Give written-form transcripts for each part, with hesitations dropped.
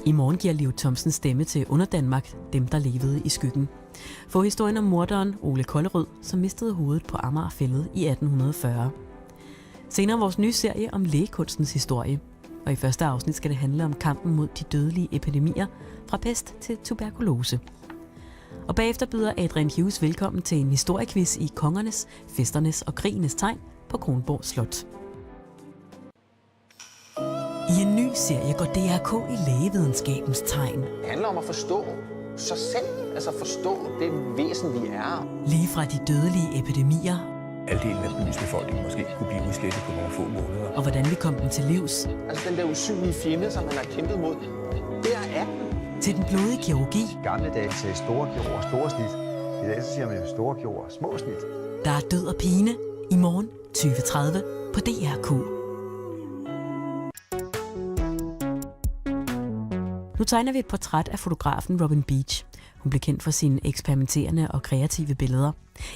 I morgen giver Liv Thomsen stemme til Underdanmark, dem der levede i skyggen. Få historien om morderen Ole Kollerød, som mistede hovedet på Amagerfælled i 1840. Senere vores nye serie om lægekunstens historie. Og i første afsnit skal det handle om kampen mod de dødelige epidemier, fra pest til tuberkulose. Og bagefter byder Adrian Hughes velkommen til en historiequiz i kongernes, festernes og krigenes tegn på Kronborg Slot. I en ny serie går DRK i lægevidenskabens tegn. Det handler om at forstå sig selv, altså forstå det væsen, vi er. Lige fra de dødelige epidemier. Halvdelen af byens befolkning måske kunne blive udslettet på nogle få måneder. Og hvordan vi kom dem til livs. Altså den der usynlige fjende, som man har kæmpet mod, der er den. Til den blodige kirurgi. Gamle dage sagde store kirurger, store snit. I dag så siger man jo store kirurger, små snit. Der er død og pine i morgen 2030 på DRK. Nu tegner vi et portræt af fotografen Robyn Beeche. Hun blev kendt for sine eksperimenterende og kreative billeder.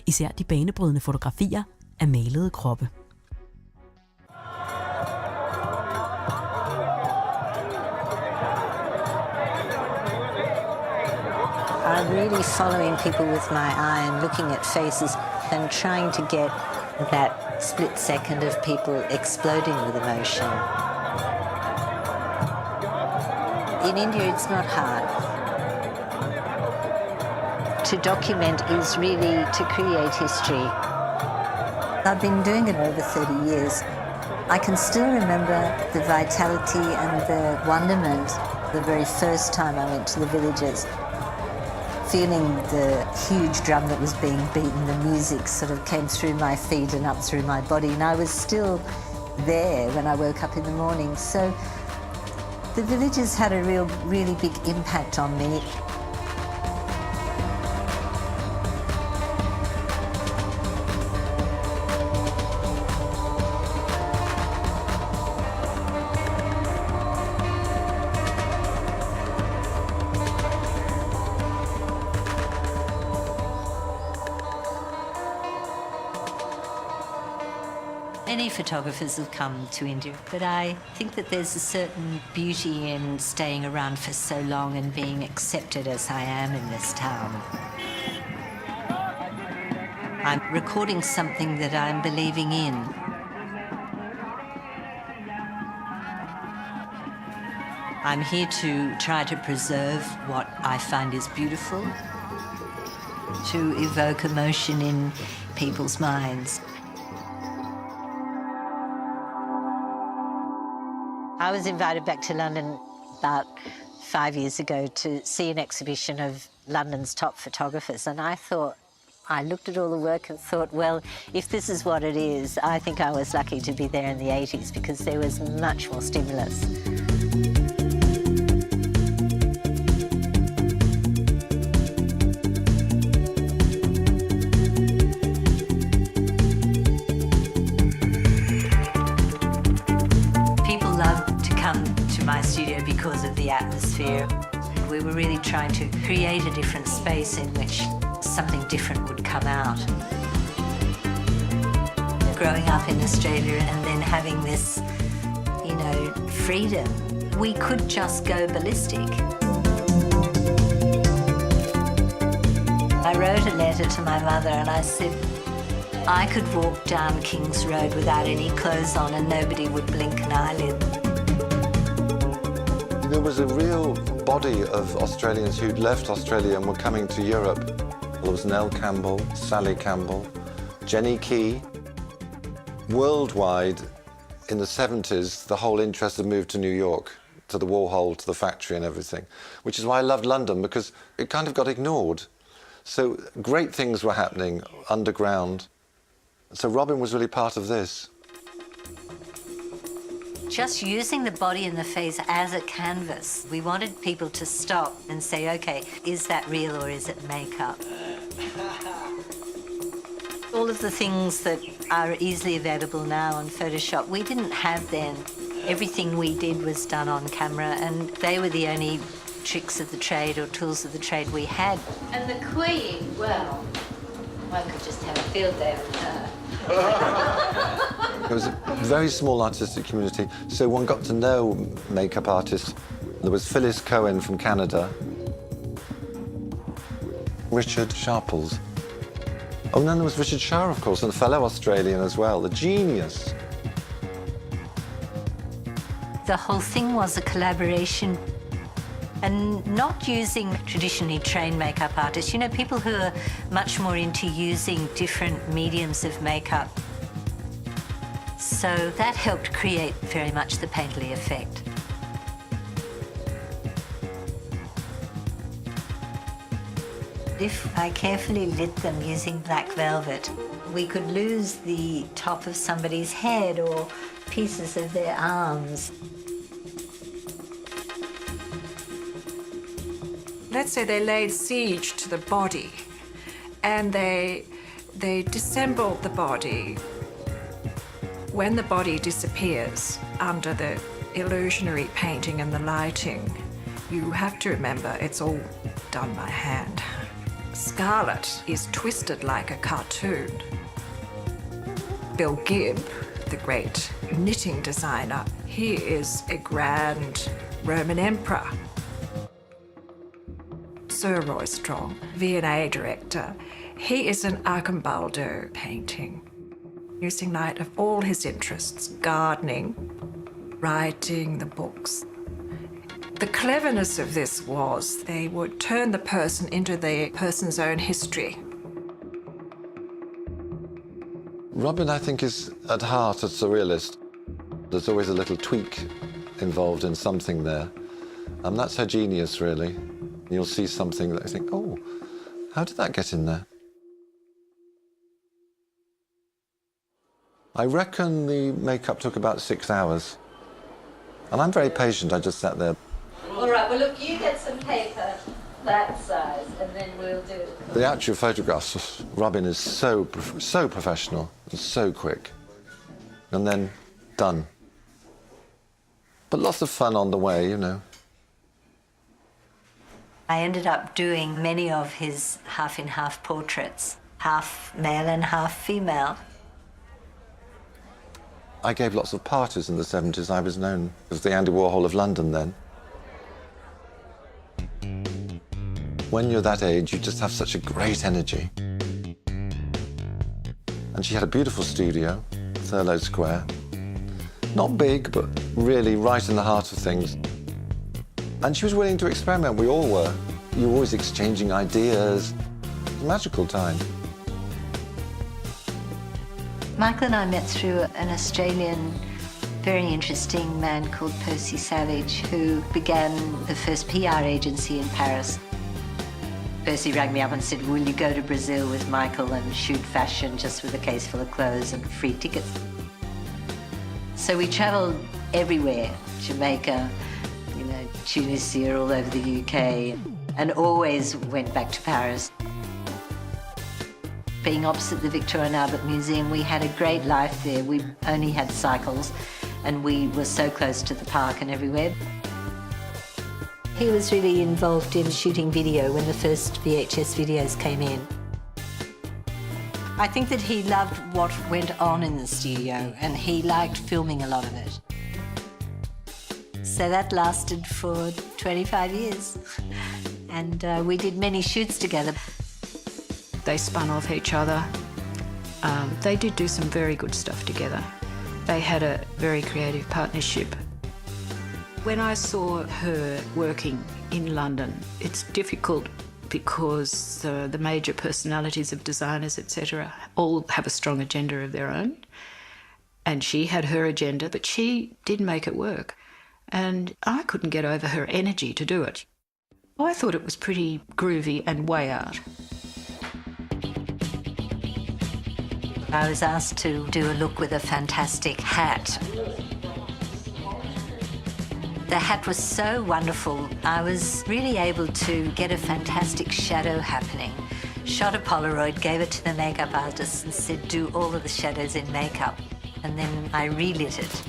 Især de banebrydende fotografier af malede kroppe. I'm really following people with my eye and looking at faces and trying to get that split second of people exploding with emotion. In India, it's not hard. To document is really to create history. I've been doing it over 30 years. I can still remember the vitality and the wonderment the very first time I went to the villages. Feeling the huge drum that was being beaten, the music sort of came through my feet and up through my body, and I was still there when I woke up in the morning. So the villages had a really big impact on me. Many photographers have come to India, but I think that there's a certain beauty in staying around for so long and being accepted as I am in this town. I'm recording something that I'm believing in. I'm here to try to preserve what I find is beautiful, to evoke emotion in people's minds. I was invited back to London about 5 years ago to see an exhibition of London's top photographers, and I looked at all the work and thought, well, if this is what it is, I think I was lucky to be there in the 80s because there was much more stimulus. My studio because of the atmosphere. We were really trying to create a different space in which something different would come out. Growing up in Australia and then having this, freedom, we could just go ballistic. I wrote a letter to my mother and I said I could walk down King's Road without any clothes on and nobody would blink an eyelid. There was a real body of Australians who'd left Australia and were coming to Europe. There was Nell Campbell, Sally Campbell, Jenny Key. Worldwide, in the 70s, the whole interest had moved to New York, to the Warhol, to the factory and everything, which is why I loved London, because it kind of got ignored. So great things were happening underground. So Robyn was really part of this. Just using the body and the face as a canvas. We wanted people to stop and say, okay, is that real or is it makeup? All of the things that are easily available now on Photoshop, we didn't have then. Everything we did was done on camera and they were the only tricks of the trade or tools of the trade we had. And the Queen, well, one could just have a field day with her. It was a very small artistic community, so one got to know makeup artists There was Phyllis Cohen from Canada. Richard Sharples. Oh, and then there was Richard Shah, of course, and a fellow Australian as well, the genius. The whole thing was a collaboration and not using traditionally trained makeup artists. You know, people who are much more into using different mediums of makeup. So that helped create very much the painterly effect. If I carefully lit them using black velvet, we could lose the top of somebody's head or pieces of their arms. Let's say they laid siege to the body and they dissembled the body. When the body disappears under the illusionary painting and the lighting, you have to remember it's all done by hand. Scarlet is twisted like a cartoon. Bill Gibb, the great knitting designer, he is a grand Roman emperor. Sir Roy Strong, V&A director, he is an Archambaldo painting, using light of all his interests, gardening, writing, the books. The cleverness of this was they would turn the person into the person's own history. Robyn, I think, is at heart a surrealist. There's always a little tweak involved in something there. And that's her genius, really. You'll see something that you think, oh, how did that get in there? I reckon the makeup took about 6 hours. And I'm very patient, I just sat there. All right, well, look, you get some paper that size, and then we'll do it. The actual photographs, Robyn is so professional and so quick. And then done. But lots of fun on the way, you know. I ended up doing many of his half-in-half portraits, half male and half female. I gave lots of parties in the 70s. I was known as the Andy Warhol of London then. When you're that age, you just have such a great energy. And she had a beautiful studio, Thurlow Square. Not big, but really right in the heart of things. And she was willing to experiment. We all were. You were always exchanging ideas. It was a magical time. Michael and I met through an Australian, very interesting man called Percy Savage, who began the first PR agency in Paris. Percy rang me up and said, will you go to Brazil with Michael and shoot fashion just with a case full of clothes and free tickets? So we travelled everywhere, Jamaica, Tunisia, all over the UK, and always went back to Paris. Being opposite the Victoria and Albert Museum, we had a great life there. We only had cycles, and we were so close to the park and everywhere. He was really involved in shooting video when the first VHS videos came in. I think that he loved what went on in the studio, and he liked filming a lot of it. So that lasted for 25 years. And we did many shoots together. They spun off each other. They did do some very good stuff together. They had a very creative partnership. When I saw her working in London, it's difficult because the major personalities of designers, etc., all have a strong agenda of their own. And she had her agenda, but she did make it work. And I couldn't get over her energy to do it. I thought it was pretty groovy and way out. I was asked to do a look with a fantastic hat. The hat was so wonderful. I was really able to get a fantastic shadow happening. Shot a Polaroid, gave it to the makeup artist and said, do all of the shadows in makeup. And then I relit it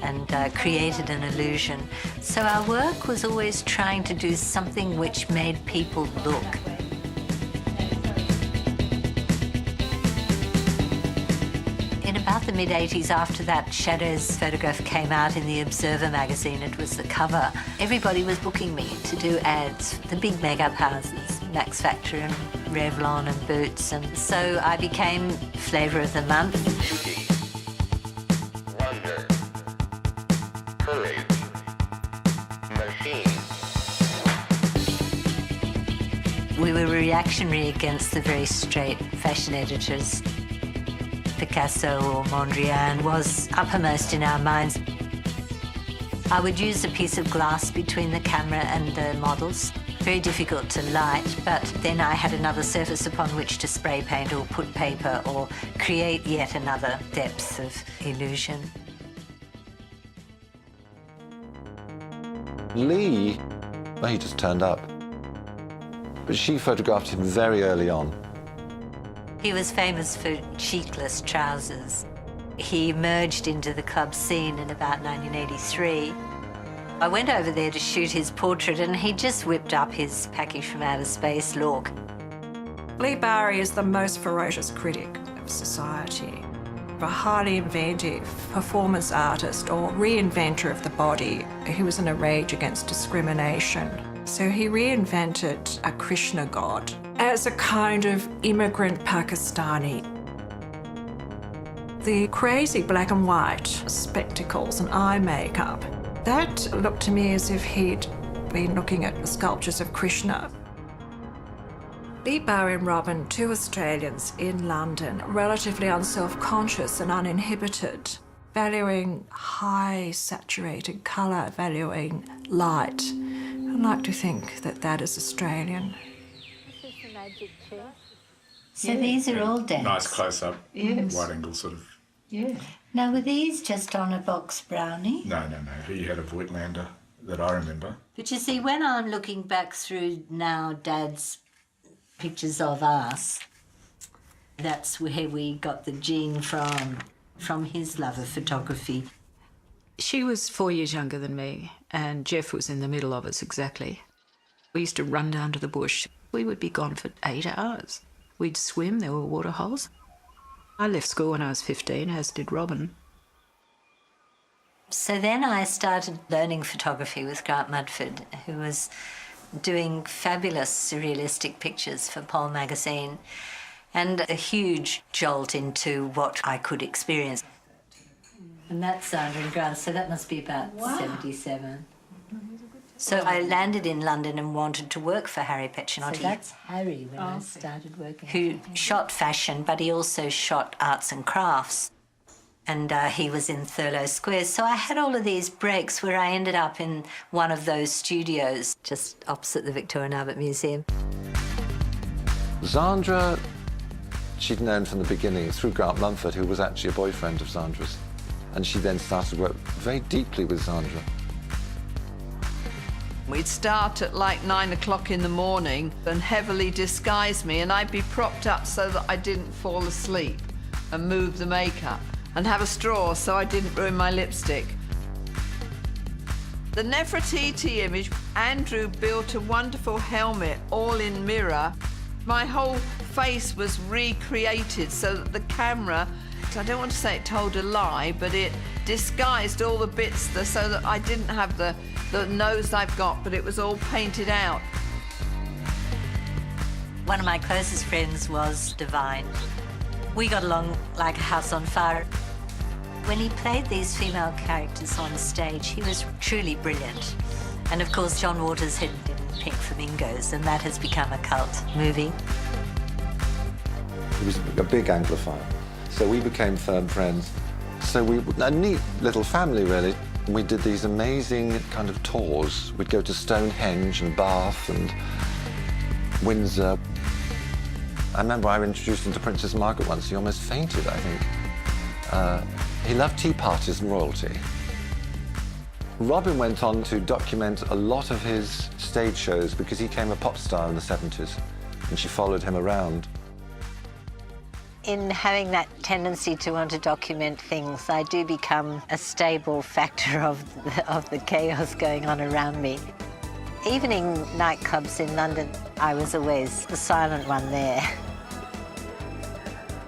and created an illusion. So our work was always trying to do something which made people look. In about the the mid-80s, after that Shadows photograph came out in the Observer magazine, it was the cover, everybody was booking me to do ads. The big makeup houses, Max Factor and Revlon and Boots, and so I became Flavour of the Month. Beauty, wonder, courage, machine. We were reactionary against the very straight fashion editors. Picasso or Mondrian was uppermost in our minds. I would use a piece of glass between the camera and the models. Very difficult to light, but then I had another surface upon which to spray paint or put paper or create yet another depth of illusion. Lee, well, he just turned up. But she photographed him very early on. He was famous for cheekless trousers. He emerged into the club scene in about 1983. I went over there to shoot his portrait and he just whipped up his package from outer space look. Lee Barry is the most ferocious critic of society. A highly inventive performance artist or reinventor of the body. He was in a rage against discrimination. So he reinvented a Krishna god as a kind of immigrant Pakistani. The crazy black and white spectacles and eye makeup, that looked to me as if he'd been looking at the sculptures of Krishna. Lee Barry and Robyn, two Australians in London, relatively unself-conscious and uninhibited, valuing high saturated colour, valuing light. I like to think that that is Australian. This is the magic chair. So these are all dates? Nice close-up, yes. wide angle sort of. Yeah. Now, were these just on a box brownie? No. He had a Voigtlander that I remember. But you see, when I'm looking back through now Dad's pictures of us, that's where we got the gene from his love of photography. She was 4 years younger than me, and Jeff was in the middle of us exactly. We used to run down to the bush. We would be gone for 8 hours. We'd swim, there were water holes. I left school when I was 15, as did Robyn. So then I started learning photography with Grant Mudford, who was doing fabulous surrealistic pictures for Pole magazine, and a huge jolt into what I could experience. And that's Sandra and Grant, so that must be about 77. So I landed in London and wanted to work for Harry Pecinotti. So that's Harry when I started working. Who shot fashion, but he also shot arts and crafts. And he was in Thurlow Square. So I had all of these breaks where I ended up in one of those studios just opposite the Victoria and Albert Museum. Sandra, she'd known from the beginning through Grant Mumford, who was actually a boyfriend of Sandra's. And she then started to work very deeply with Sandra. We'd start at like 9 o'clock in the morning and heavily disguise me, and I'd be propped up so that I didn't fall asleep and move the makeup, and have a straw so I didn't ruin my lipstick. The Nefertiti image, Andrew built a wonderful helmet all in mirror. My whole face was recreated so that the camera, I don't want to say it told a lie, but it disguised all the bits so that I didn't have the nose I've got, but it was all painted out. One of my closest friends was Divine. We got along like a house on fire. When he played these female characters on stage, he was truly brilliant. And of course, John Waters had in Pink Flamingos, and that has become a cult movie. He was a big Anglophile, so we became firm friends. So we were a neat little family, really. We did these amazing kind of tours. We'd go to Stonehenge and Bath and Windsor. I remember I introduced him to Princess Margaret once. He almost fainted, I think. He loved tea parties and royalty. Robyn went on to document a lot of his stage shows because he became a pop star in the 70s, and she followed him around. In having that tendency to want to document things, I do become a stable factor of the chaos going on around me. Even in nightclubs in London, I was always the silent one there.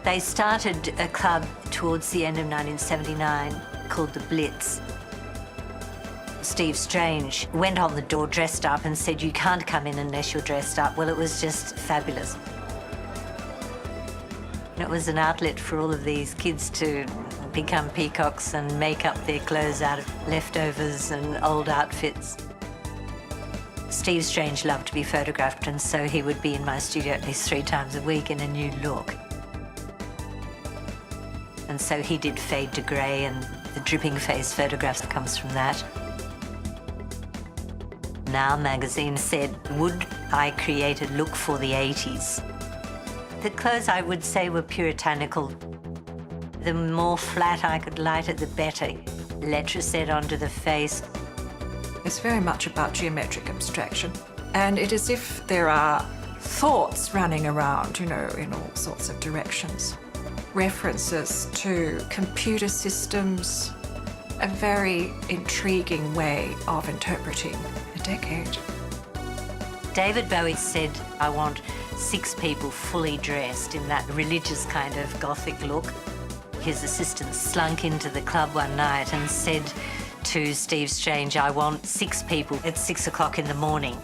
They started a club towards the end of 1979 called the Blitz. Steve Strange went on the door dressed up and said, "You can't come in unless you're dressed up." Well, it was just fabulous. It was an outlet for all of these kids to become peacocks and make up their clothes out of leftovers and old outfits. Steve Strange loved to be photographed, and so he would be in my studio at least 3 times a week in a new look. And so he did Fade to Grey, and the dripping face photographs comes from that. Now magazine said, would I create a look for the 80s? The clothes, I would say, were puritanical. The more flat I could light it, the better. Letraset onto the face. It's very much about geometric abstraction. And it is as if there are thoughts running around, you know, in all sorts of directions. References to computer systems, a very intriguing way of interpreting a decade. David Bowie said, "I want 6 people fully dressed in that religious kind of gothic look." His assistant slunk into the club one night and said to Steve Strange, "I want 6 people at 6 o'clock in the morning."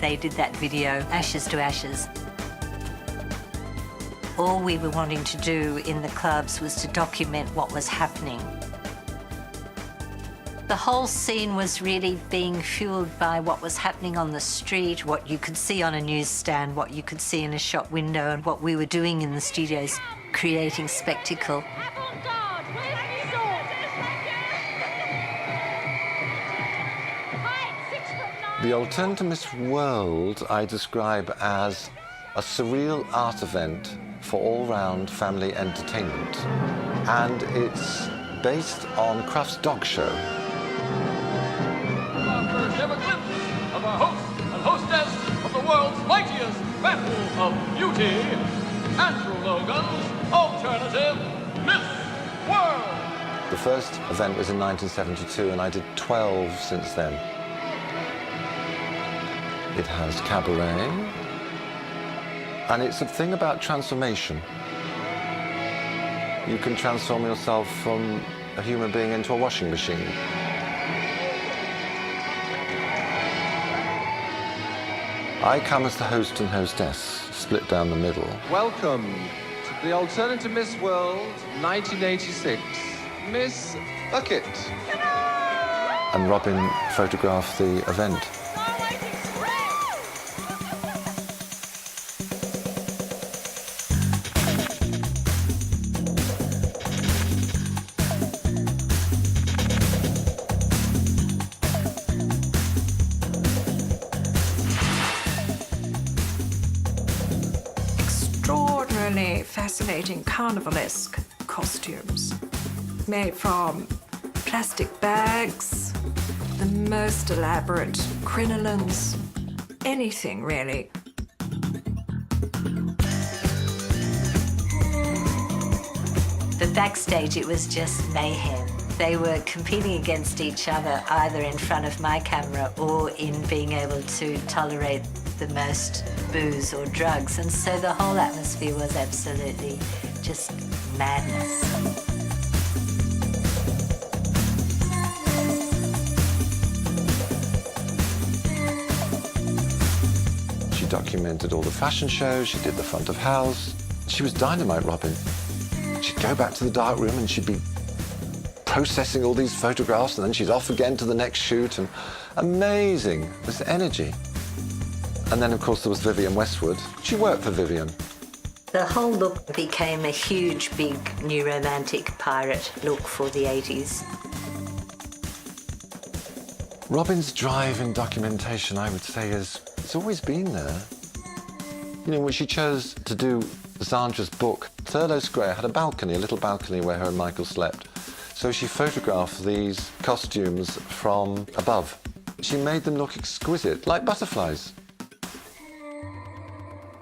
They did that video, Ashes to Ashes. All we were wanting to do in the clubs was to document what was happening. The whole scene was really being fueled by what was happening on the street, what you could see on a newsstand, what you could see in a shop window, and what we were doing in the studios, creating spectacle. The Alternativist world I describe as a surreal art event for all-round family entertainment. And it's based on Cruft's dog show. Have a glimpse of our host and hostess of the world's mightiest battle of beauty, Andrew Logan's Alternative Miss World. The first event was in 1972, and I did 12 since then. It has cabaret, and it's a thing about transformation. You can transform yourself from a human being into a washing machine. I come as the host and hostess, split down the middle. Welcome to the Alternative Miss World 1986, Miss Bucket. And Robyn photographed the event. Extraordinarily fascinating carnivalesque costumes made from plastic bags, the most elaborate crinolines, anything really. But backstage it was just mayhem. They were competing against each other, either in front of my camera or in being able to tolerate the most booze or drugs. And so the whole atmosphere was absolutely just madness. She documented all the fashion shows, she did the front of house. She was dynamite, Robyn. She'd go back to the dark room and she'd be processing all these photographs, and then she's off again to the next shoot, and amazing, this energy. And then, of course, there was Vivienne Westwood. She worked for Vivienne. The whole look became a huge, big, new romantic pirate look for the 80s. Robyn's drive in documentation, I would say, it's always been there. You know, when she chose to do Zandra's book, Thurlow Square had a balcony, a little balcony where her and Michael slept. So she photographed these costumes from above. She made them look exquisite, like butterflies.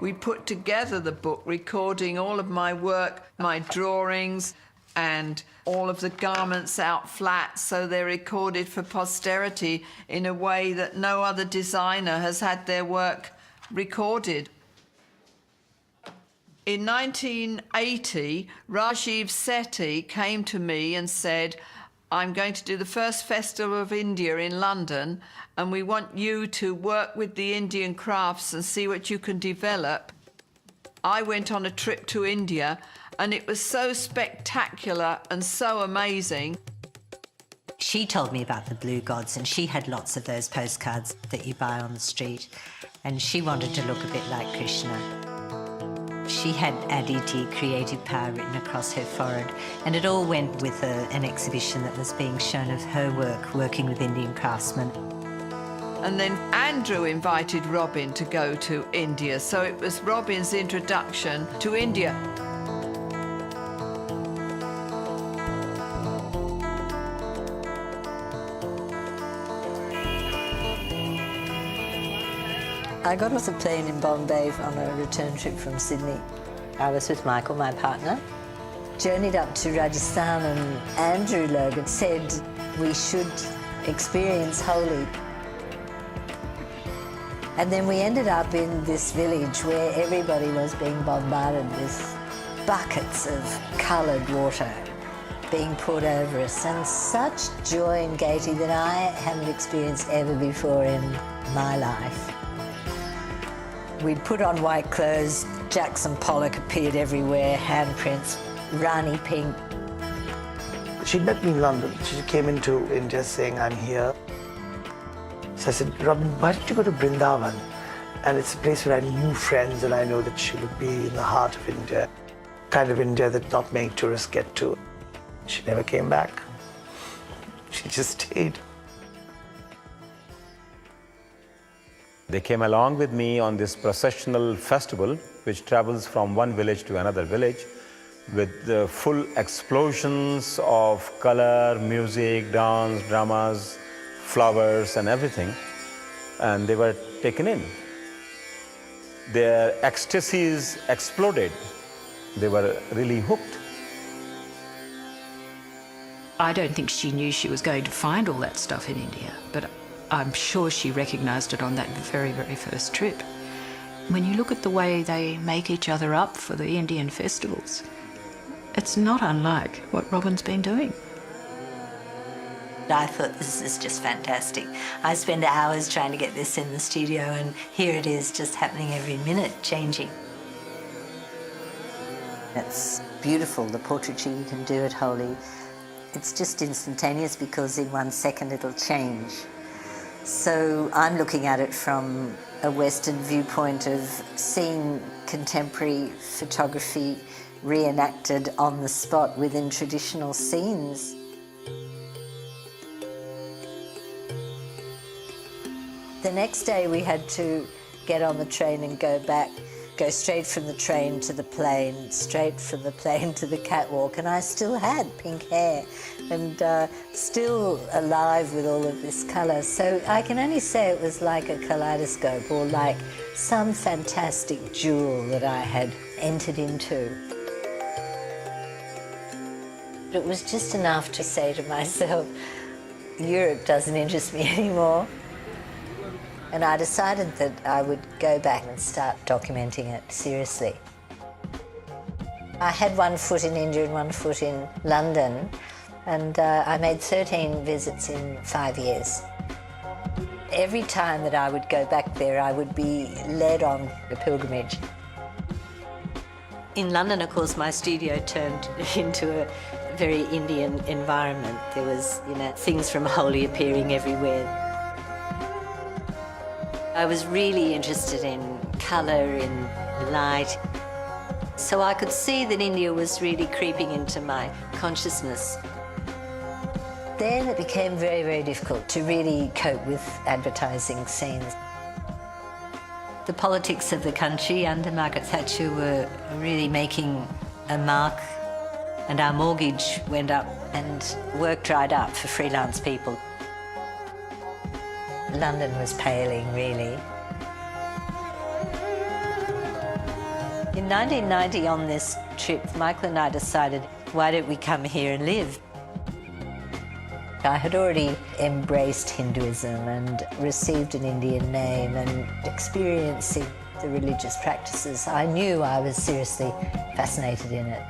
We put together the book, recording all of my work, my drawings, and all of the garments out flat, so they're recorded for posterity in a way that no other designer has had their work recorded. In 1980, Rajiv Sethi came to me and said, I'm going to do the first Festival of India in London, and we want you to work with the Indian crafts and see what you can develop. I went on a trip to India, and it was so spectacular and so amazing. She told me about the blue gods, and she had lots of those postcards that you buy on the street, and she wanted to look a bit like Krishna. She had Aditi, creative power, written across her forehead, and it all went with an exhibition that was being shown of her work, working with Indian craftsmen. And then Andrew invited Robyn to go to India, so it was Robyn's introduction to India. I got off the plane in Bombay on a return trip from Sydney. I was with Michael, my partner. Journeyed up to Rajasthan, and Andrew Logan said we should experience Holi. And then we ended up in this village where everybody was being bombarded with buckets of coloured water being poured over us, and such joy and gaiety that I haven't experienced ever before in my life. We'd put on white clothes, Jackson Pollock appeared everywhere, handprints, Rani Pink. She met me in London. She came into India saying, I'm here. So I said, Robyn, why don't you go to Brindavan? And it's a place where I knew friends, and I know that she would be in the heart of India, kind of India that not many tourists get to. She never came back. She just stayed. They came along with me on this processional festival, which travels from one village to another village, with the full explosions of color, music, dance, dramas, flowers, and everything. And they were taken in. Their ecstasies exploded. They were really hooked. I don't think she knew she was going to find all that stuff in India, but I'm sure she recognised it on that very, very first trip. When you look at the way they make each other up for the Indian festivals, it's not unlike what Robyn's been doing. I thought, this is just fantastic. I spend hours trying to get this in the studio, and here it is, just happening every minute, changing. It's beautiful, the portraiture you can do at Holi. It's just instantaneous because in 1 second it'll change. So I'm looking at it from a Western viewpoint of seeing contemporary photography reenacted on the spot within traditional scenes. The next day we had to get on the train and go back, go straight from the train to the plane, straight from the plane to the catwalk, and I still had pink hair and still alive with all of this colour. So I can only say it was like a kaleidoscope, or like some fantastic jewel that I had entered into. It was just enough to say to myself, Europe doesn't interest me anymore. And I decided that I would go back and start documenting it seriously. I had 1 foot in India and 1 foot in London, and I made 13 visits in 5 years. Every time that I would go back there, I would be led on a pilgrimage. In London, of course, my studio turned into a very Indian environment. There was, things from Holi appearing everywhere. I was really interested in colour, in light. So I could see that India was really creeping into my consciousness. Then it became very, very difficult to really cope with advertising scenes. The politics of the country under Margaret Thatcher were really making a mark, and our mortgage went up and work dried up for freelance people. London was paling, really. In 1990, on this trip, Michael and I decided, why don't we come here and live? I had already embraced Hinduism and received an Indian name and experiencing the religious practices. I knew I was seriously fascinated in it.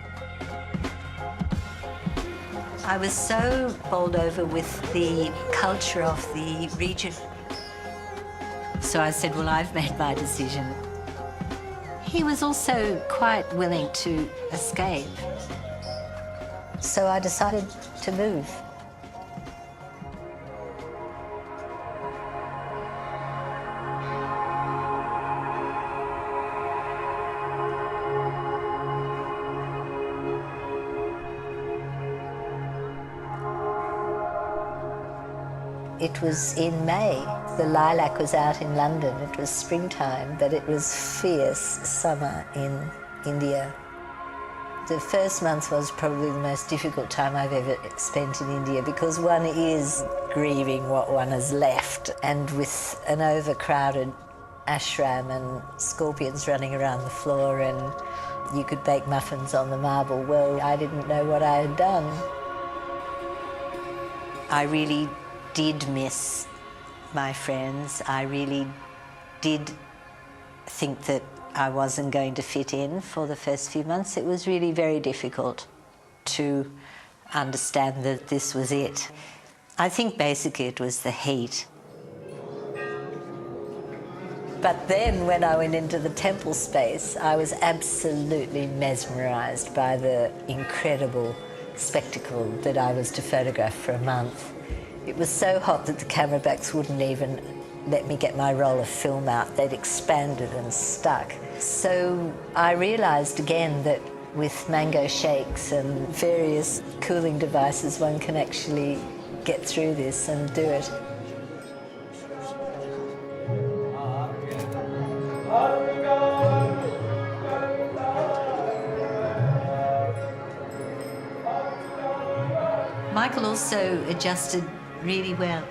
I was so bowled over with the culture of the region. So I said, well, I've made my decision. He was also quite willing to escape. So I decided to move. It was in May. The lilac was out in London. It was springtime, but it was fierce summer in India. The first month was probably the most difficult time I've ever spent in India because one is grieving what one has left, and with an overcrowded ashram and scorpions running around the floor and you could bake muffins on the marble. Well, I didn't know what I had done. I really did miss my friends. I really did think that I wasn't going to fit in for the first few months. It was really very difficult to understand that this was it. I think basically it was the heat. But then when I went into the temple space, I was absolutely mesmerised by the incredible spectacle that I was to photograph for a month. It was so hot that the camera backs wouldn't even let me get my roll of film out. They'd expanded and stuck. So I realised again that with mango shakes and various cooling devices, one can actually get through this and do it. Michael also adjusted really well.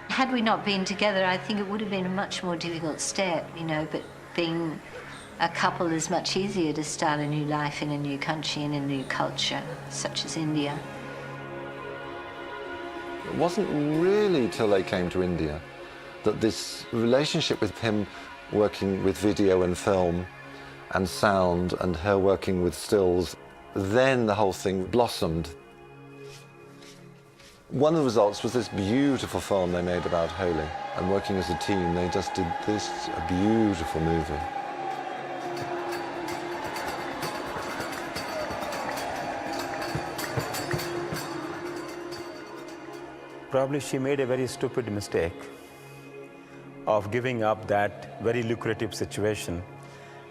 Had we not been together, I think it would have been a much more difficult step, you know, but being a couple is much easier to start a new life in a new country, in a new culture, such as India. It wasn't really till they came to India that this relationship with him working with video and film and sound and her working with stills, then the whole thing blossomed. One of the results was this beautiful film they made about Holi, and working as a team, they just did this a beautiful movie. Probably she made a very stupid mistake of giving up that very lucrative situation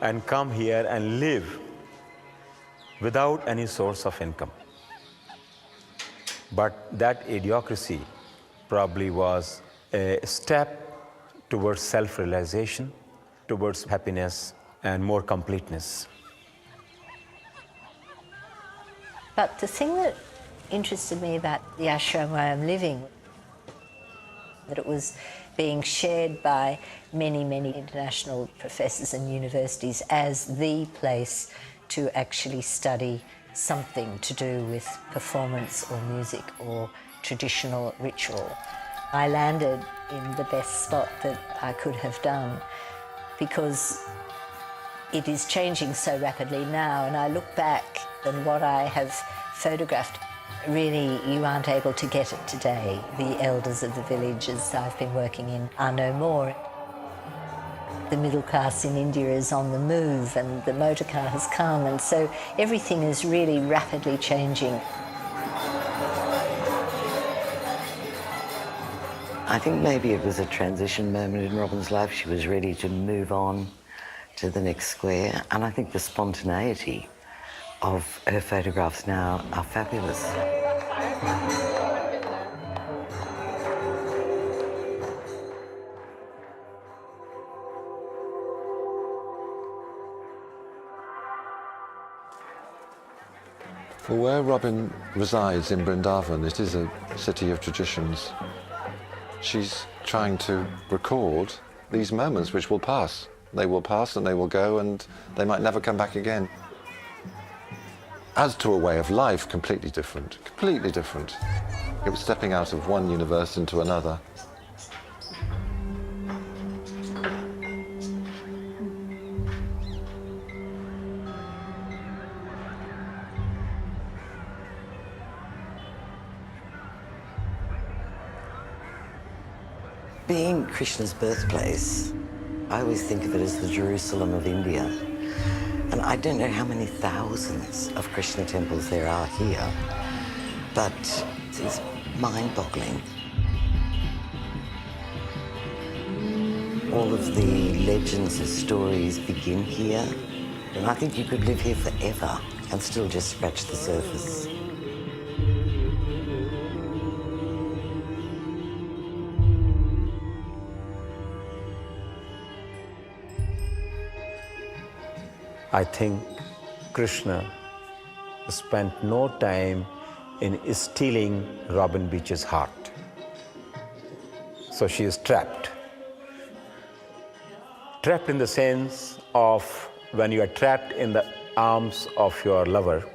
and come here and live without any source of income. But that idiocracy probably was a step towards self-realization, towards happiness and more completeness. But the thing that interested me about the ashram where I'm living, that it was being shared by many, many international professors and universities as the place to actually study something to do with performance or music or traditional ritual. I landed in the best spot that I could have done because it is changing so rapidly now, and I look back and what I have photographed, really you aren't able to get it today. The elders of the villages I've been working in are no more. The middle class in India is on the move and the motor car has come, and so everything is really rapidly changing. I think maybe it was a transition moment in Robyn's life. She was ready to move on to the next square, and I think the spontaneity of her photographs now are fabulous. Well, where Robyn resides in Brindavan, it is a city of traditions. She's trying to record these moments which will pass. They will pass and they will go and they might never come back again. As to a way of life, completely different, completely different. It was stepping out of one universe into another. Being Krishna's birthplace, I always think of it as the Jerusalem of India. And I don't know how many thousands of Krishna temples there are here, but it's mind-boggling. All of the legends and stories begin here, and I think you could live here forever and still just scratch the surface. I think Krishna spent no time in stealing Robyn Beeche's heart. So she is trapped. Trapped in the sense of when you are trapped in the arms of your lover.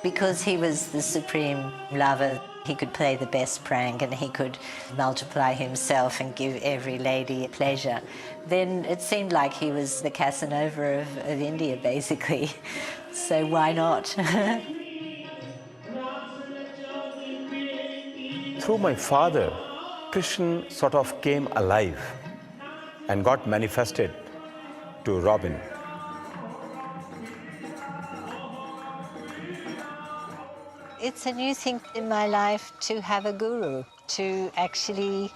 Because he was the supreme lover, he could play the best prank and he could multiply himself and give every lady pleasure. Then it seemed like he was the Casanova of India, basically. So why not? Through my father, Krishna sort of came alive and got manifested to Robyn. It's a new thing in my life to have a guru, to actually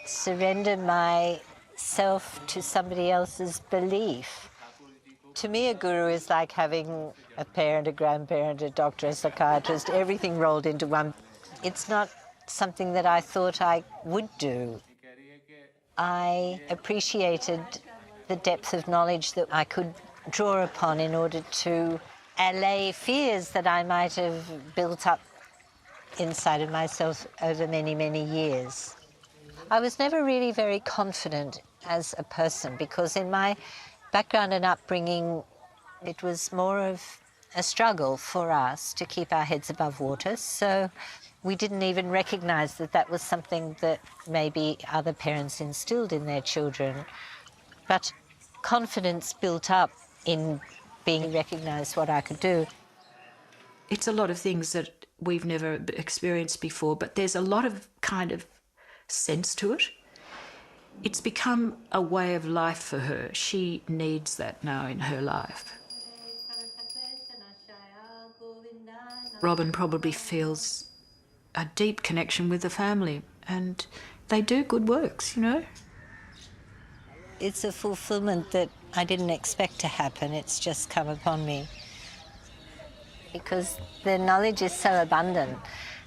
surrender myself to somebody else's belief. To me, a guru is like having a parent, a grandparent, a doctor, a psychiatrist, everything rolled into one. It's not something that I thought I would do. I appreciated the depth of knowledge that I could draw upon in order to allay fears that I might have built up inside of myself over many, many years. I was never really very confident as a person because in my background and upbringing, it was more of a struggle for us to keep our heads above water. So we didn't even recognize that that was something that maybe other parents instilled in their children. But confidence built up in being recognized what I could do. It's a lot of things that we've never experienced before, but there's a lot of kind of sense to it. It's become a way of life for her. She needs that now in her life. Robyn probably feels a deep connection with the family, and they do good works, you know. It's a fulfillment that I didn't expect to happen. It's just come upon me. Because their knowledge is so abundant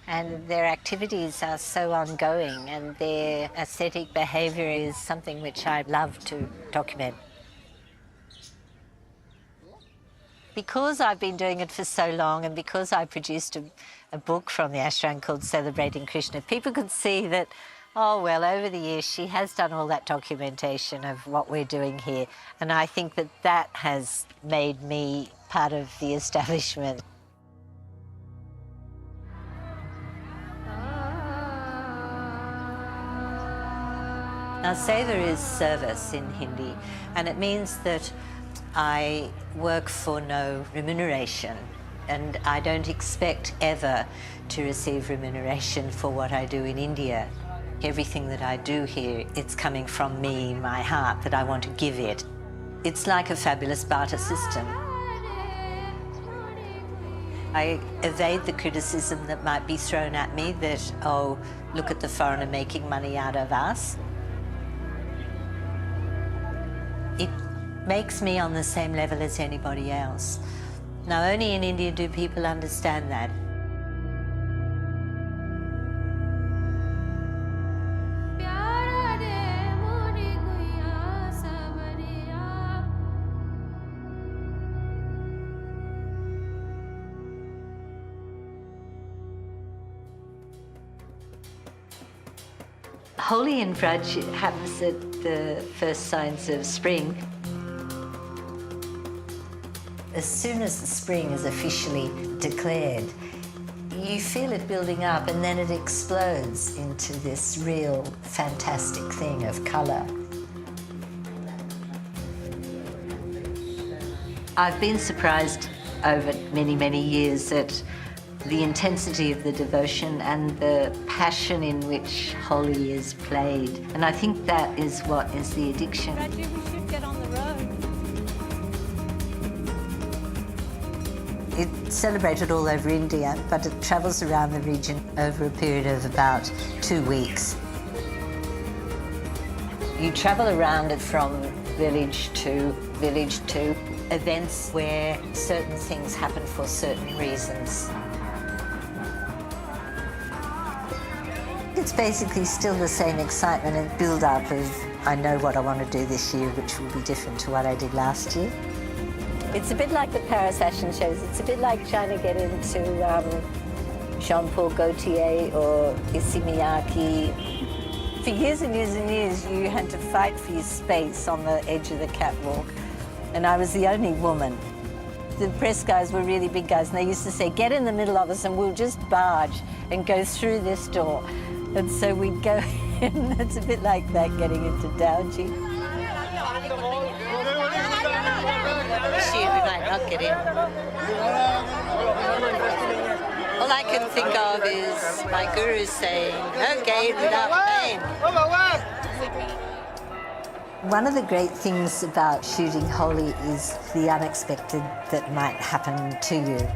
and their activities are so ongoing and their aesthetic behaviour is something which I love to document. Because I've been doing it for so long and because I produced a book from the ashram called Celebrating Krishna, people could see that, oh, well, over the years she has done all that documentation of what we're doing here. And I think that that has made me part of the establishment. Now, seva is service in Hindi, and it means that I work for no remuneration, and I don't expect ever to receive remuneration for what I do in India. Everything that I do here, it's coming from me, my heart, that I want to give it. It's like a fabulous barter system. I evade the criticism that might be thrown at me that, oh, look at the foreigner making money out of us. It makes me on the same level as anybody else. Now, only in India do people understand that. Holi in Braj happens at the first signs of spring. as soon as the spring is officially declared, you feel it building up and then it explodes into this real fantastic thing of colour. I've been surprised over many, many years at the intensity of the devotion and the passion in which Holi is played. And I think that is what is the addiction. We should get on the road. It's celebrated all over India, but it travels around the region over a period of about 2 weeks. You travel around it from village to events where certain things happen for certain reasons. It's basically still the same excitement and build-up of, I know what I want to do this year, which will be different to what I did last year. It's a bit like the Paris fashion shows. It's a bit like trying to get into Jean-Paul Gaultier or Issey Miyake. For years and years and years, you had to fight for your space on the edge of the catwalk. And I was the only woman. The press guys were really big guys, and they used to say, get in the middle of us and we'll just barge and go through this door. And so we'd go in. It's a bit like that, getting into Dowji. This year we might not get in. All I can think of is my guru saying, no gain without pain. One of the great things about shooting Holi is the unexpected that might happen to you.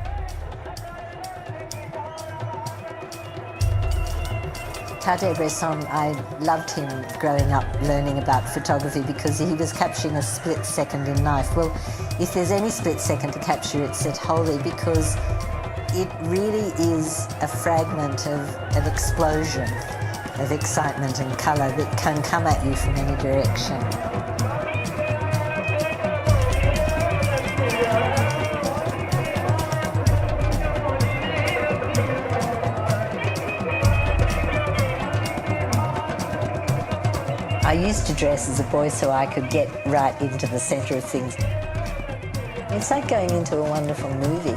Cartier-Bresson, I loved him growing up learning about photography because he was capturing a split second in life. Well, if there's any split second to capture, it's at Holi because it really is a fragment of an explosion of excitement and colour that can come at you from any direction. I used to dress as a boy so I could get right into the centre of things. It's like going into a wonderful movie.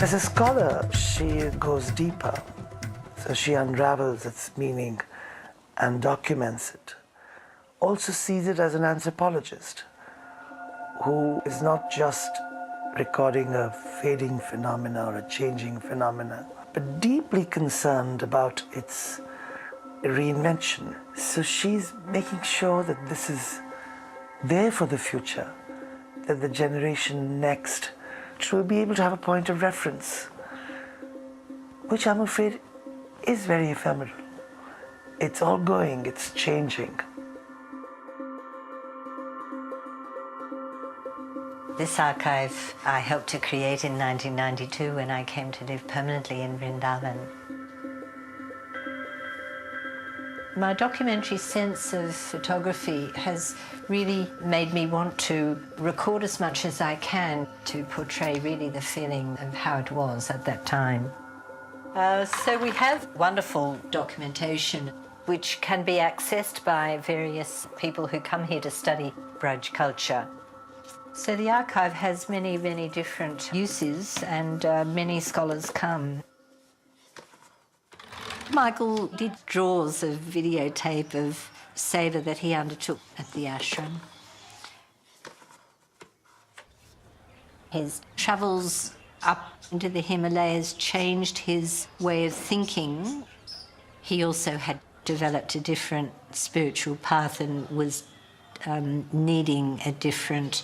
As a scholar, she goes deeper. So she unravels its meaning and documents it. Also sees it as an anthropologist who is not just recording a fading phenomena or a changing phenomena, but deeply concerned about its reinvention. So she's making sure that this is there for the future, that the generation next will be able to have a point of reference, which I'm afraid is very ephemeral. It's all going, it's changing. This archive I helped to create in 1992 when I came to live permanently in Vrindavan. My documentary sense of photography has really made me want to record as much as I can to portray really the feeling of how it was at that time. So we have wonderful documentation which can be accessed by various people who come here to study Braj culture. So the archive has many, many different uses and many scholars come. Michael did draws of videotape of seva that he undertook at the ashram. His travels up into the Himalayas changed his way of thinking. He also had developed a different spiritual path and was needing a different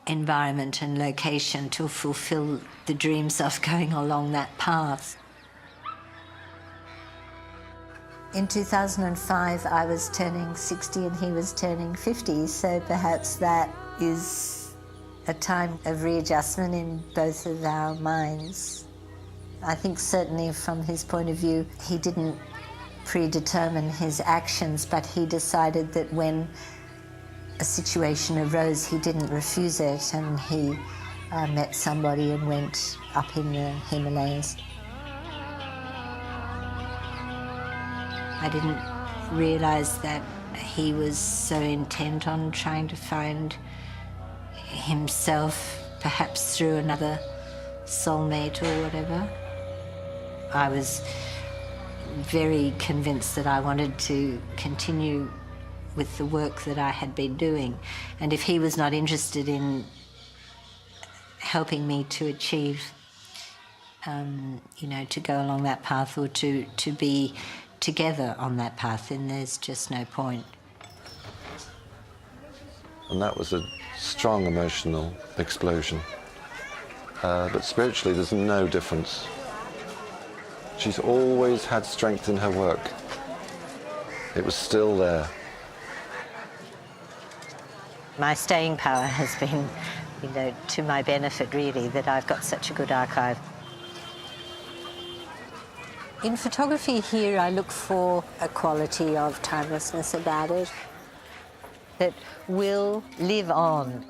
environment and location to fulfill the dreams of going along that path. In 2005, I was turning 60 and he was turning 50, so perhaps that is a time of readjustment in both of our minds. I think certainly from his point of view, he didn't predetermine his actions, but he decided that when a situation arose, he didn't refuse it, and he met somebody and went up in the Himalayas. I didn't realise that he was so intent on trying to find himself, perhaps through another soulmate or whatever. I was very convinced that I wanted to continue with the work that I had been doing. And if he was not interested in helping me to achieve, you know, to go along that path or to be together on that path, then there's just no point. And that was a strong emotional explosion. But spiritually, there's no difference. She's always had strength in her work. It was still there. My staying power has been, you know, to my benefit, really, that I've got such a good archive. In photography here, I look for a quality of timelessness about it that will live on.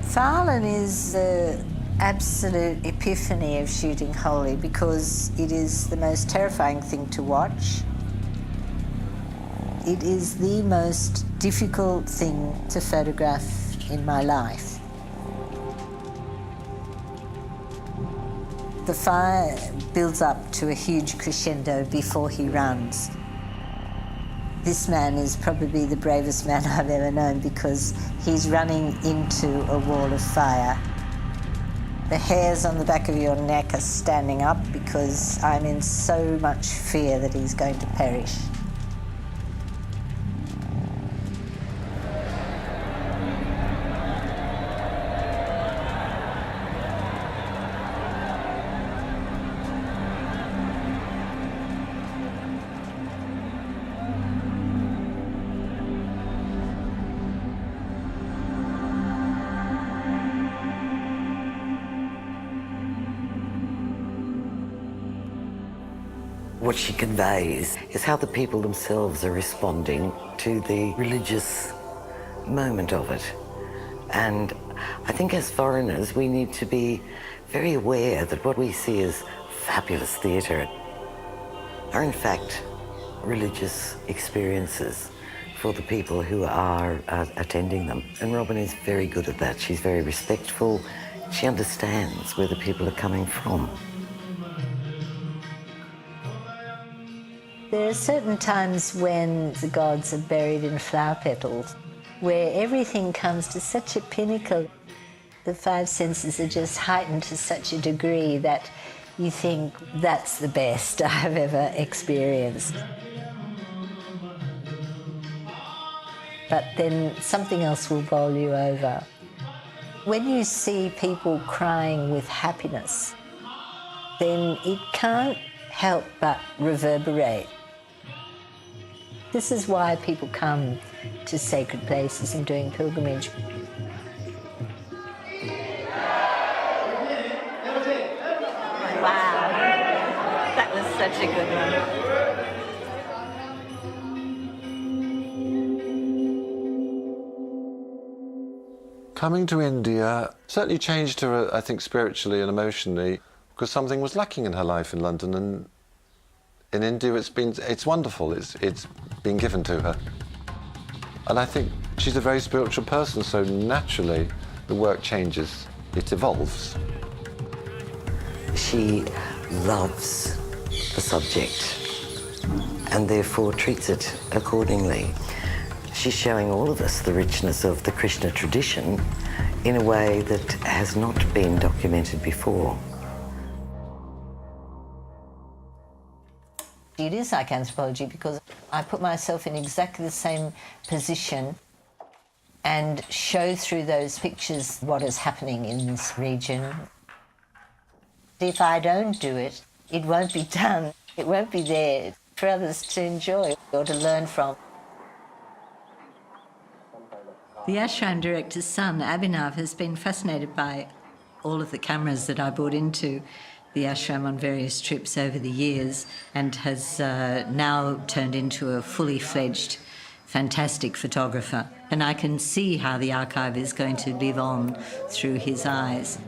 Farlan is the absolute epiphany of shooting wholly because it is the most terrifying thing to watch. It is the most difficult thing to photograph in my life. The fire builds up to a huge crescendo before he runs. This man is probably the bravest man I've ever known because he's running into a wall of fire. The hairs on the back of your neck are standing up because I'm in so much fear that he's going to perish. What she conveys is how the people themselves are responding to the religious moment of it. And I think as foreigners, we need to be very aware that what we see as fabulous theatre are in fact religious experiences for the people who are attending them. And Robyn is very good at that. She's very respectful. She understands where the people are coming from. There are certain times when the gods are buried in flower petals, where everything comes to such a pinnacle. The five senses are just heightened to such a degree that you think, that's the best I've ever experienced. But then something else will bowl you over. When you see people crying with happiness, then it can't help but reverberate. This is why people come to sacred places and doing pilgrimage. Wow, that was such a good one. Coming to India certainly changed her, I think, spiritually and emotionally, because something was lacking in her life in London, and in India it's wonderful. It's been given to her. And I think she's a very spiritual person, so naturally the work changes, it evolves. She loves the subject and therefore treats it accordingly. She's showing all of us the richness of the Krishna tradition in a way that has not been documented before. It is like anthropology because I put myself in exactly the same position and show through those pictures what is happening in this region. If I don't do it, it won't be done. It won't be there for others to enjoy or to learn from. The ashram director's son, Abhinav, has been fascinated by all of the cameras that I brought into the ashram on various trips over the years and has now turned into a fully fledged, fantastic photographer. And I can see how the archive is going to live on through his eyes.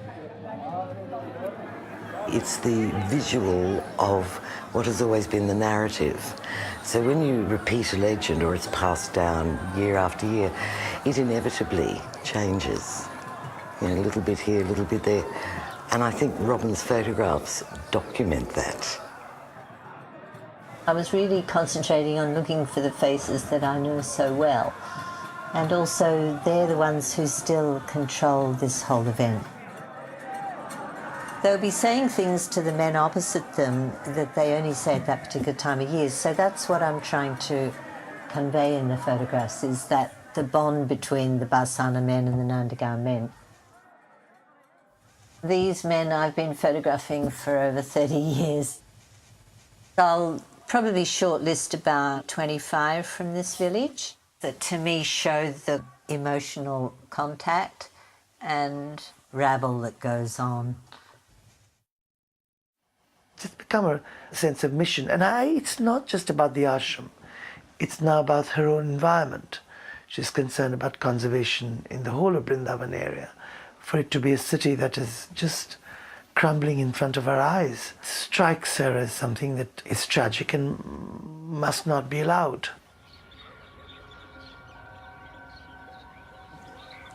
It's the visual of what has always been the narrative. So when you repeat a legend or it's passed down year after year, it inevitably changes. You know, a little bit here, a little bit there. And I think Robyn's photographs document that. I was really concentrating on looking for the faces that I knew so well. And also, they're the ones who still control this whole event. They'll be saying things to the men opposite them that they only say at that particular time of year. So that's what I'm trying to convey in the photographs, is that the bond between the Barsana men and the Nandagar men. These men I've been photographing for over 30 years. I'll probably shortlist about 25 from this village that to me show the emotional contact and rabble that goes on. It's become a sense of mission. And it's not just about the ashram. It's now about her own environment. She's concerned about conservation in the whole of Vrindavan area. For it to be a city that is just crumbling in front of her eyes strikes her as something that is tragic and must not be allowed.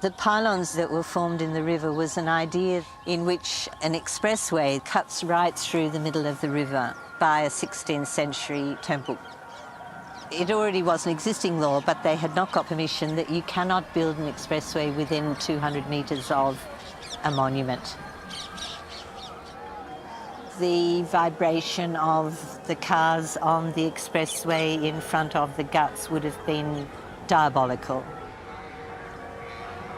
The pylons that were formed in the river was an idea in which an expressway cuts right through the middle of the river by a 16th century temple. It already was an existing law, but they had not got permission that you cannot build an expressway within 200 metres of a monument. The vibration of the cars on the expressway in front of the guts would have been diabolical.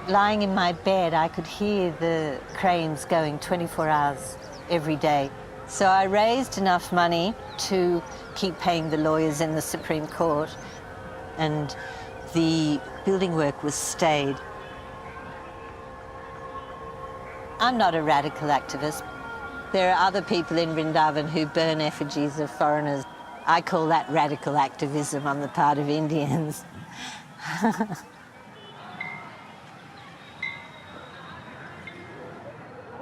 Lying in my bed, I could hear the cranes going 24 hours every day. So I raised enough money to keep paying the lawyers in the Supreme Court, and the building work was stayed. I'm not a radical activist. There are other people in Vrindavan who burn effigies of foreigners. I call that radical activism on the part of Indians.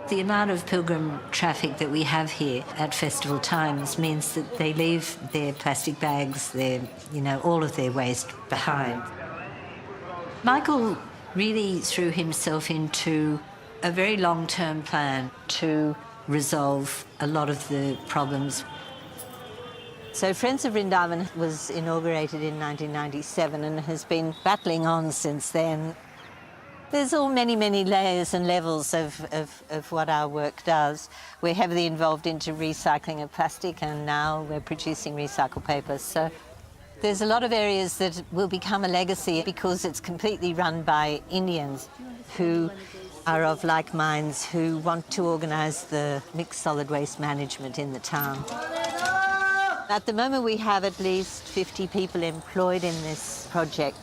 The amount of pilgrim traffic that we have here at festival times means that they leave their plastic bags, their, all of their waste behind. Michael really threw himself into a very long-term plan to resolve a lot of the problems. So Friends of Vrindavan was inaugurated in 1997 and has been battling on since then. There's all many, many layers and levels of what our work does. We're heavily involved into recycling of plastic, and now we're producing recycled paper. So there's a lot of areas that will become a legacy because it's completely run by Indians who are of like minds, who want to organise the mixed solid waste management in the town. At the moment we have at least 50 people employed in this project.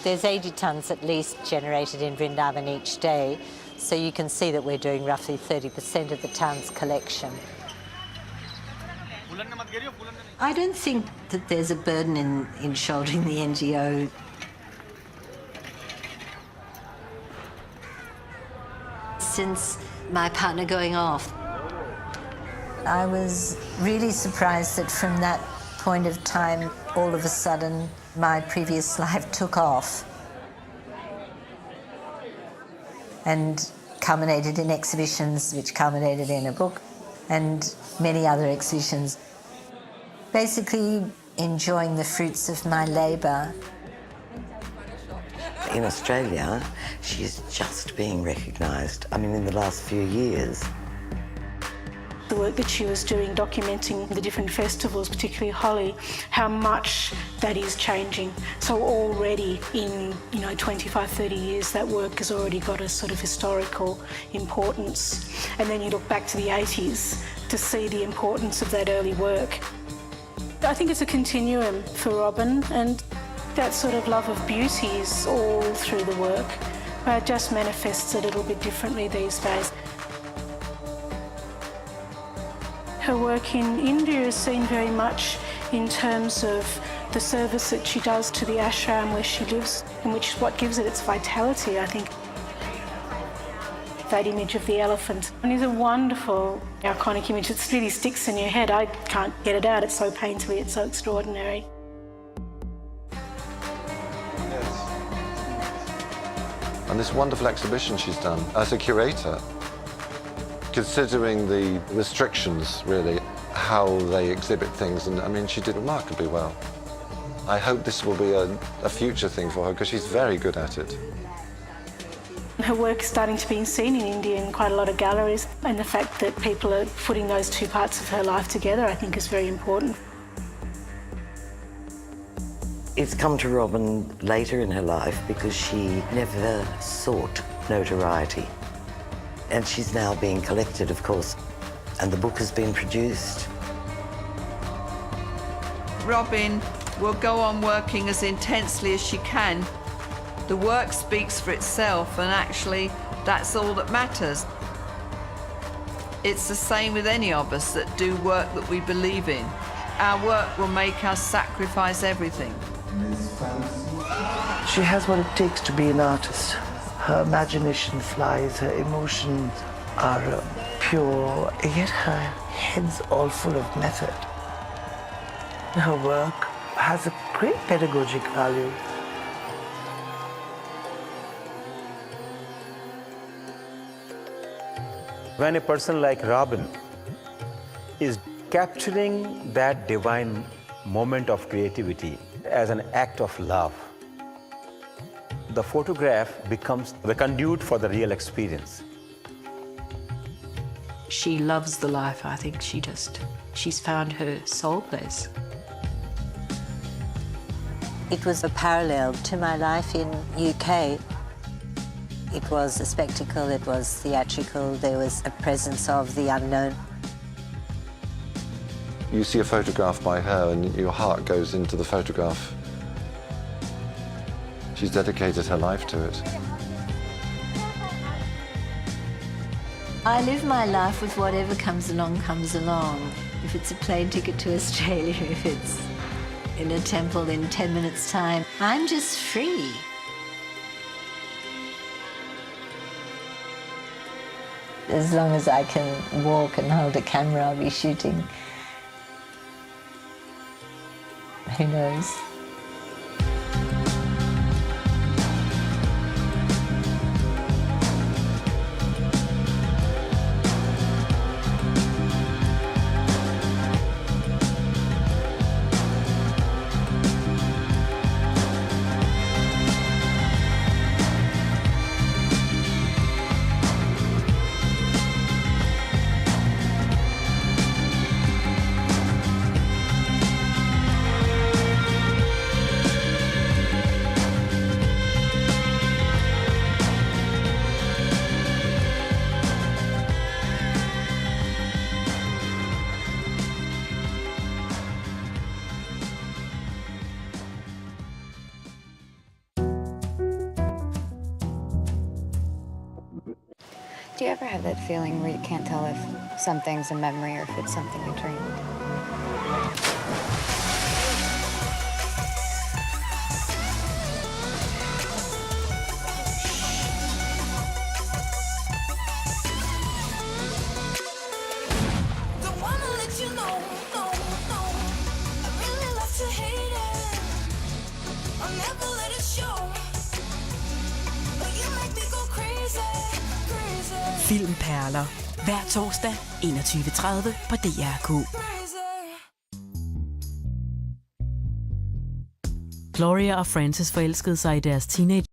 There's 80 tonnes at least generated in Vrindavan each day, so you can see that we're doing roughly 30% of the town's collection. I don't think that there's a burden in shouldering the NGO. Since my partner going off, I was really surprised that from that point of time, all of a sudden, my previous life took off and culminated in exhibitions, which culminated in a book and many other exhibitions. Basically enjoying the fruits of my labour. In Australia, she's just being recognised. I mean, in the last few years. The work that she was doing, documenting the different festivals, particularly Holi, how much that is changing. So already in 25, 30 years, that work has already got a sort of historical importance. And then you look back to the 80s to see the importance of that early work. I think it's a continuum for Robyn, and that sort of love of beauty is all through the work, but it just manifests a little bit differently these days. Her work in India is seen very much in terms of the service that she does to the ashram where she lives, and which is what gives it its vitality, I think. That image of the elephant. And it's a wonderful, iconic image. It really sticks in your head. I can't get it out. It's so painfully, it's so extraordinary. And this wonderful exhibition she's done as a curator, considering the restrictions, really, how they exhibit things, and I mean, she did remarkably well. I hope this will be a future thing for her, because she's very good at it. Her work is starting to be seen in India in quite a lot of galleries, and the fact that people are putting those two parts of her life together, I think, is very important. It's come to Robyn later in her life because she never sought notoriety. And she's now being collected, of course, and the book has been produced. Robyn will go on working as intensely as she can. The work speaks for itself, and actually that's all that matters. It's the same with any of us that do work that we believe in. Our work will make us sacrifice everything. She has what it takes to be an artist. Her imagination flies, her emotions are pure, yet her head's all full of method. Her work has a great pedagogic value. When a person like Robyn is capturing that divine moment of creativity as an act of love, the photograph becomes the conduit for the real experience. She loves the life, I think. She's found her soul place. It was a parallel to my life in UK. It was a spectacle, it was theatrical, there was a presence of the unknown. You see a photograph by her and your heart goes into the photograph. She's dedicated her life to it. I live my life with whatever comes along, comes along. If it's a plane ticket to Australia, if it's in a temple in 10 minutes' time, I'm just free. As long as I can walk and hold a camera, I'll be shooting. Who knows? Do you ever have that feeling where you can't tell if something's a memory or if it's something you dreamed? Filmperler. Hver torsdag 21:30 på DR2. Gloria og Francis forelskede sig i deres teenage